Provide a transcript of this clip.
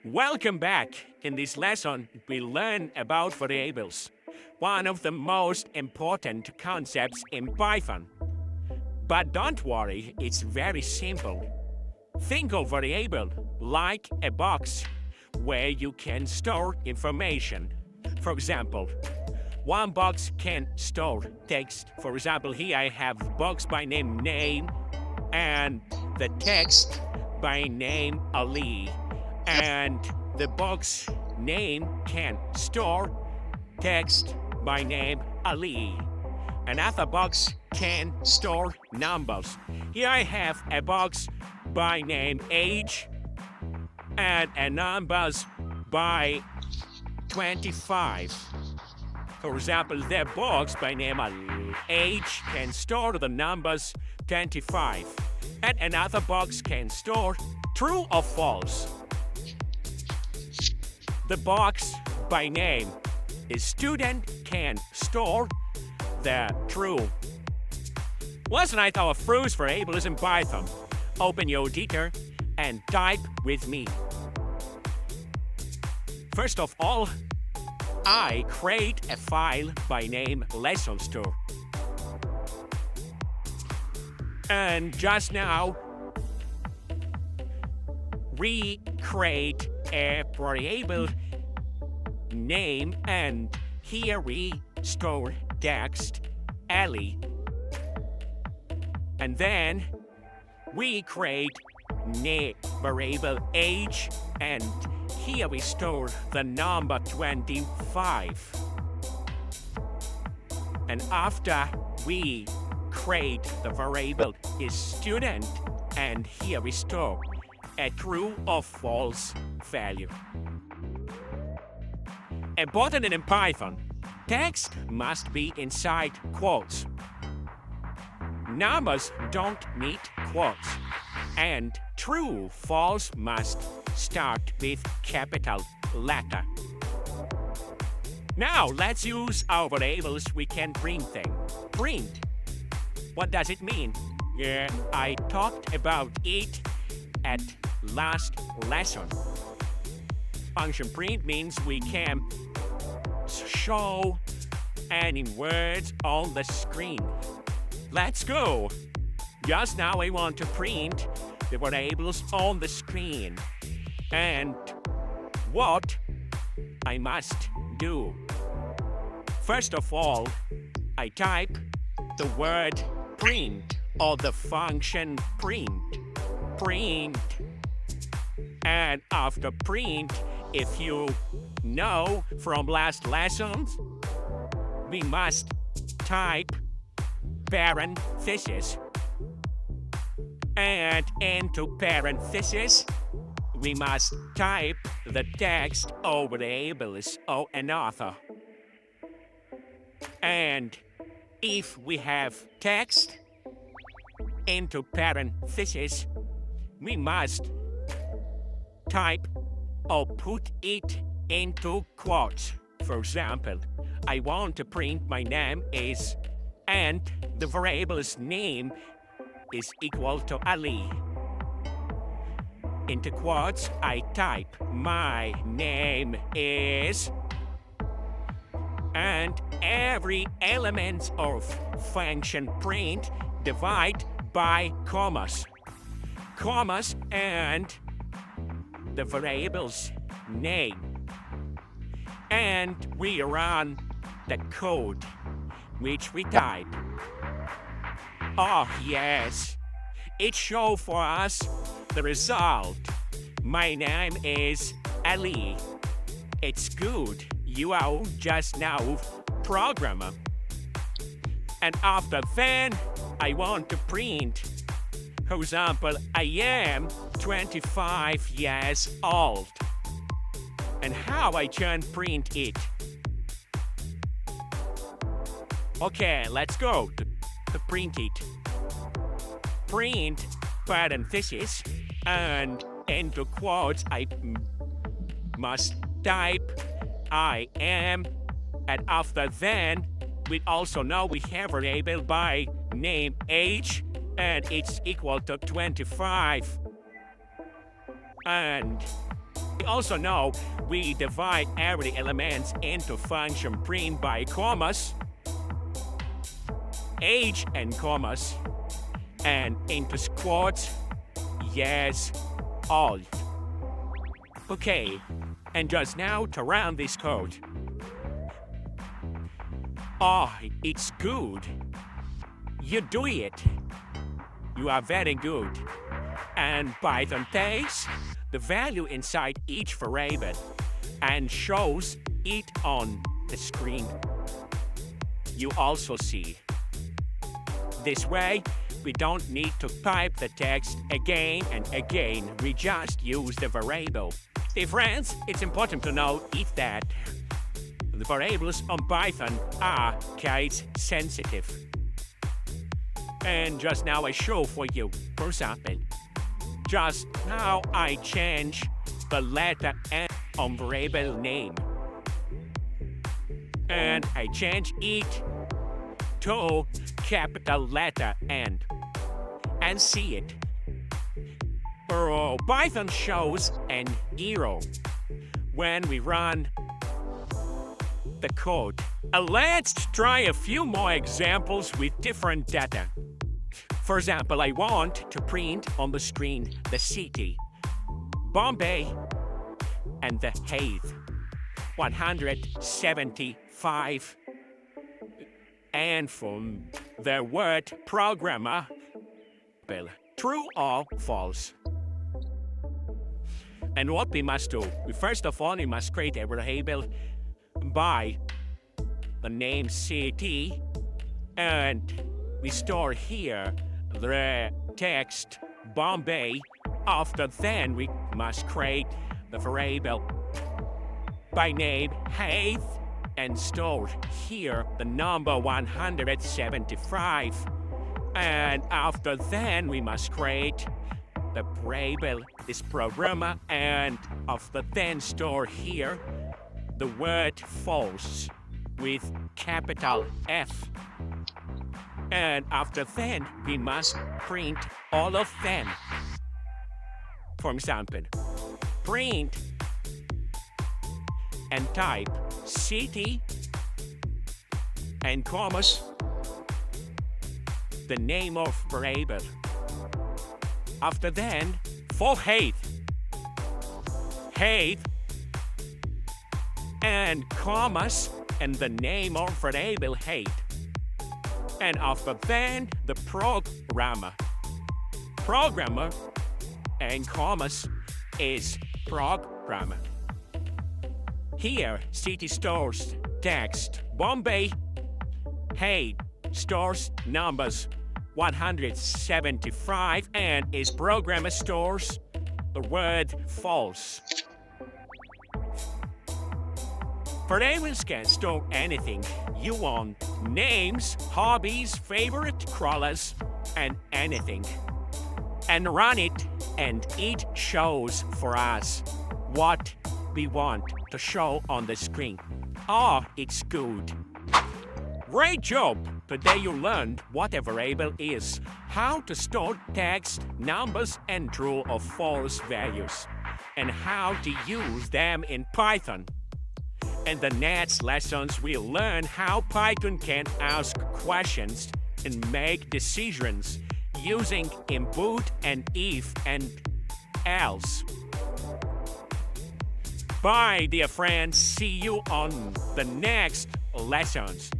Welcome back. In this lesson, we learn about variables, one of the most important concepts in Python. But don't worry, it's very simple. Think of variable like a box where you can store information. For example, one box can store text. For example, here I have box by name and the text by name Ali. And the box name can store text by name Ali. Another box can store numbers. Here I have a box by name age and a numbers by 25. For example, the box by name age can store the numbers 25. And another box can store true or false. The box by name is student can store the true. Let's write our first variables in Python. Open your editor and type with me. First of all, I create a file by name lesson store. And just now, we create a variable name, and here we store text Ali. And then we create variable age, and here we store the number 25. And after we create the variable is student, and here we store a true or false value. Important in Python, text must be inside quotes. Numbers don't need quotes. And true, false must start with capital letter. Now let's use our variables. We can print them. Print. What does it mean? Yeah, I talked about it at last lesson. Function print means we can show any words on the screen. Let's go. Just now I want to print the variables on the screen. And what I must do. First of all, I type the word print or the function print. Print. And after print, if you know from last lessons, we must type parentheses. And into parentheses, we must type the text or variables or another. And if we have text into parentheses, we must type or put it into quotes. For example, I want to print my name is, and the variable's name is equal to Ali. Into quotes, I type my name is, and every element of function print divide by commas. Commas and the variable's name. And we run the code which we type. Oh yes, it shows for us the result. My name is Ali. It's good. You are just now programmer. And after then, I want to print. For example, I am 25 years old. And how I can print it? Okay, let's go to print it. Print parentheses, and into quotes I must type I am, and after then we also know we have a variable by name age, and it's equal to 25. And We also know we divide every element into function print by commas, age and commas, and into squads, yes, all. Okay, and just now to run this code. Oh, it's good. You do it. You are very good. And Python takes the value inside each variable and shows it on the screen. You also see. This way, we don't need to type the text again and again. We just use the variable. Dear friends, it's important to note that the variables on Python are case sensitive. And just now I show for you, for example, just now I change the letter N on variable name. And I change it to capital letter N. And see it. Python shows an error when we run the code. Let's try a few more examples with different data. For example, I want to print on the screen the city, Bombay, and the height, 175. And from the word programmer, true or false. And what we must do, first of all, we must create a variable by the name city, and we store here the text Bombay. After then, we must create the variable by name height and store here the number 175. And after then, we must create the variable, this programmer, and after then store here the word false with capital F. And after then, we must print all of them. For example, print and type city and commas, the name of variable. After then, for height, and commas, and the name of variable height. And after then, the programmer. Programmer and commas is programmer. Here, city stores text Bombay, height stores numbers 175, and is programmer stores the word false. Variables can store anything you want: names, hobbies, favorite crawlers, and anything. And run it, and it shows for us what we want to show on the screen. Oh, it's good. Great job! Today you learned what a variable is, how to store text, numbers, and true or false values, and how to use them in Python. In the next lessons, we'll learn how Python can ask questions and make decisions using input and if and else. Bye, dear friends. See you on the next lessons.